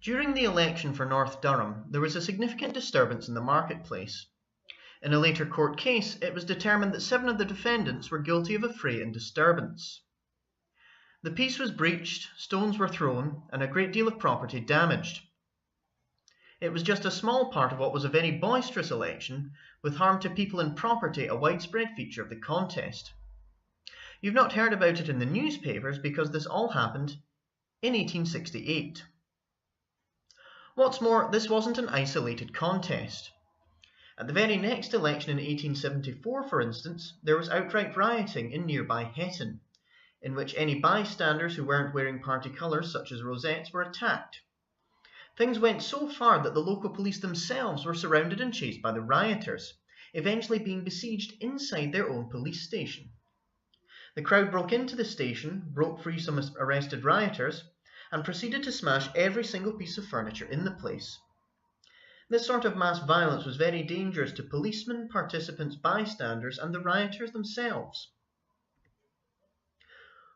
During the election for North Durham, there was a significant disturbance in the marketplace. In a later court case, it was determined that 7 of the defendants were guilty of affray and disturbance. The peace was breached, stones were thrown, and a great deal of property damaged. It was just a small part of what was a very boisterous election, with harm to people and property a widespread feature of the contest. You've not heard about it in the newspapers because this all happened in 1868. What's more, this wasn't an isolated contest. At the very next election in 1874, for instance, there was outright rioting in nearby Hetton, in which any bystanders who weren't wearing party colours such as rosettes were attacked. Things went so far that the local police themselves were surrounded and chased by the rioters, eventually being besieged inside their own police station. The crowd broke into the station, broke free some arrested rioters, and proceeded to smash every single piece of furniture in the place. This sort of mass violence was very dangerous to policemen, participants, bystanders, and the rioters themselves.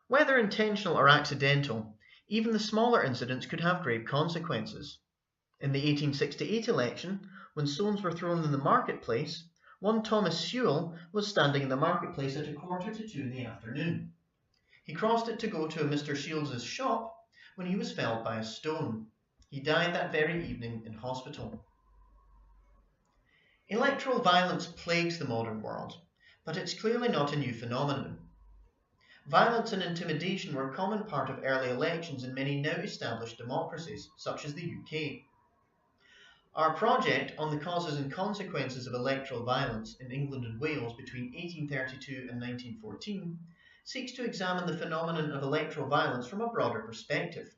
Whether intentional or accidental, even the smaller incidents could have grave consequences. In the 1868 election, when stones were thrown in the marketplace, one Thomas Sewell was standing in the marketplace at 1:45 in the afternoon. He crossed it to go to a Mr. Shields's shop when he was felled by a stone. He died that very evening in hospital. Electoral violence plagues the modern world, but it's clearly not a new phenomenon. Violence and intimidation were a common part of early elections in many now established democracies, such as the UK. Our project on the causes and consequences of electoral violence in England and Wales between 1832 and 1914 seeks to examine the phenomenon of electoral violence from a broader perspective.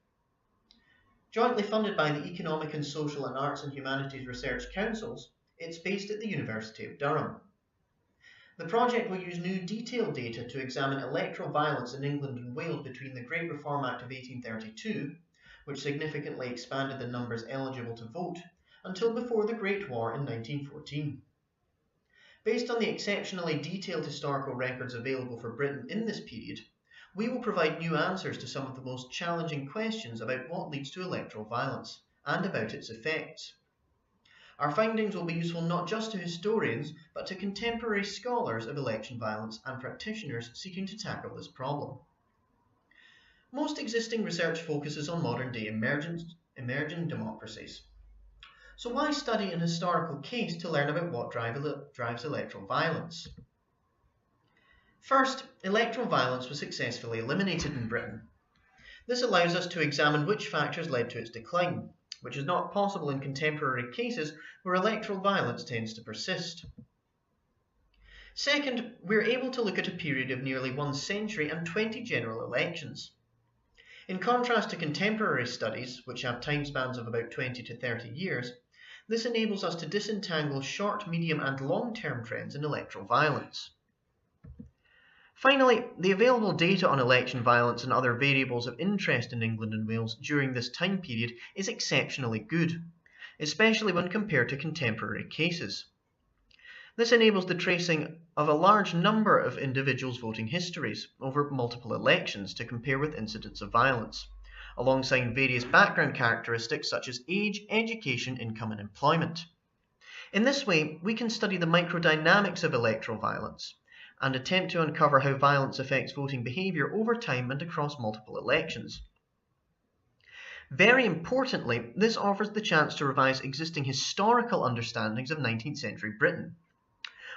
Jointly funded by the Economic and Social and Arts and Humanities Research Councils, it's based at the University of Durham. The project will use new detailed data to examine electoral violence in England and Wales between the Great Reform Act of 1832, which significantly expanded the numbers eligible to vote, until before the Great War in 1914. Based on the exceptionally detailed historical records available for Britain in this period, we will provide new answers to some of the most challenging questions about what leads to electoral violence and about its effects. Our findings will be useful not just to historians, but to contemporary scholars of election violence and practitioners seeking to tackle this problem. Most existing research focuses on modern-day emerging democracies. So why study an historical case to learn about what drives electoral violence? First, electoral violence was successfully eliminated in Britain. This allows us to examine which factors led to its decline, which is not possible in contemporary cases where electoral violence tends to persist. Second, we're able to look at a period of nearly 1 century and 20 general elections. In contrast to contemporary studies, which have time spans of about 20 to 30 years, this enables us to disentangle short, medium and long-term trends in electoral violence. Finally, the available data on election violence and other variables of interest in England and Wales during this time period is exceptionally good, especially when compared to contemporary cases. This enables the tracing of a large number of individuals' voting histories over multiple elections to compare with incidents of violence, alongside various background characteristics such as age, education, income and employment. In this way, we can study the microdynamics of electoral violence and attempt to uncover how violence affects voting behaviour over time and across multiple elections. Very importantly, this offers the chance to revise existing historical understandings of 19th century Britain.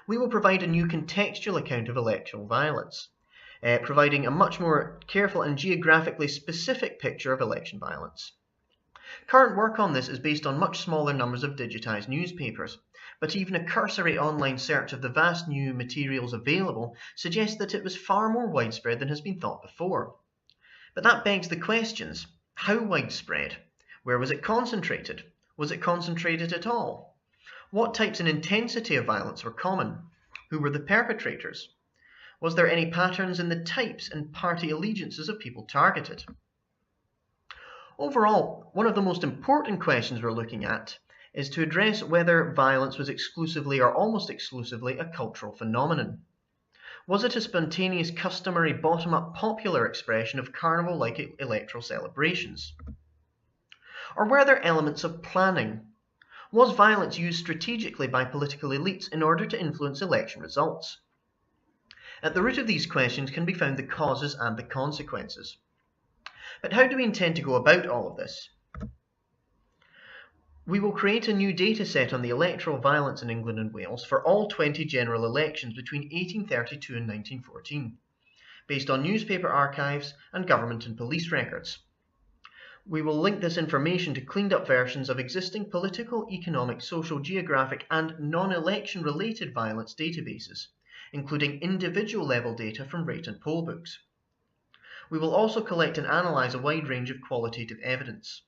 We will provide a new contextual account of electoral violence, providing a much more careful and geographically specific picture of election violence. Current work on this is based on much smaller numbers of digitised newspapers, but even a cursory online search of the vast new materials available suggests that it was far more widespread than has been thought before. But that begs the questions: how widespread? Where was it concentrated? Was it concentrated at all? What types and intensity of violence were common? Who were the perpetrators? Was there any patterns in the types and party allegiances of people targeted? Overall, one of the most important questions we're looking at is to address whether violence was exclusively or almost exclusively a cultural phenomenon. Was it a spontaneous, customary, bottom-up popular expression of carnival-like electoral celebrations? Or were there elements of planning? Was violence used strategically by political elites in order to influence election results? At the root of these questions can be found the causes and the consequences. But how do we intend to go about all of this? We will create a new data set on the electoral violence in England and Wales for all 20 general elections between 1832 and 1914, based on newspaper archives and government and police records. We will link this information to cleaned up versions of existing political, economic, social, geographic and non-election related violence databases, including individual level data from rate and poll books. We will also collect and analyse a wide range of qualitative evidence.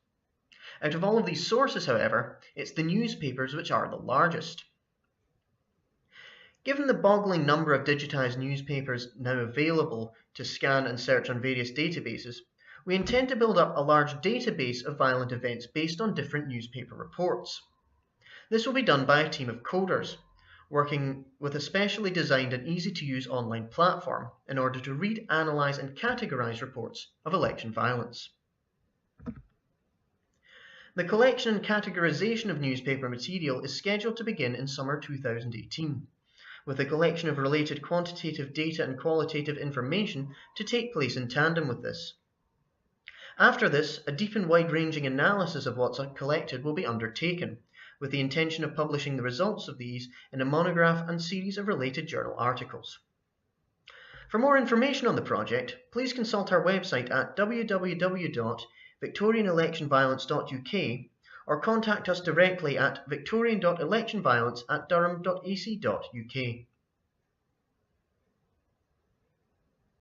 Out of all of these sources, however, it's the newspapers which are the largest. Given the boggling number of digitised newspapers now available to scan and search on various databases, we intend to build up a large database of violent events based on different newspaper reports. This will be done by a team of coders, working with a specially designed and easy-to-use online platform in order to read, analyse and categorise reports of election violence. The collection and categorisation of newspaper material is scheduled to begin in summer 2018, with the collection of related quantitative data and qualitative information to take place in tandem with this. After this, a deep and wide-ranging analysis of what's collected will be undertaken, with the intention of publishing the results of these in a monograph and series of related journal articles. For more information on the project, please consult our website at www.victorianelectionviolence.uk or contact us directly at victorian.electionviolence@durham.ac.uk.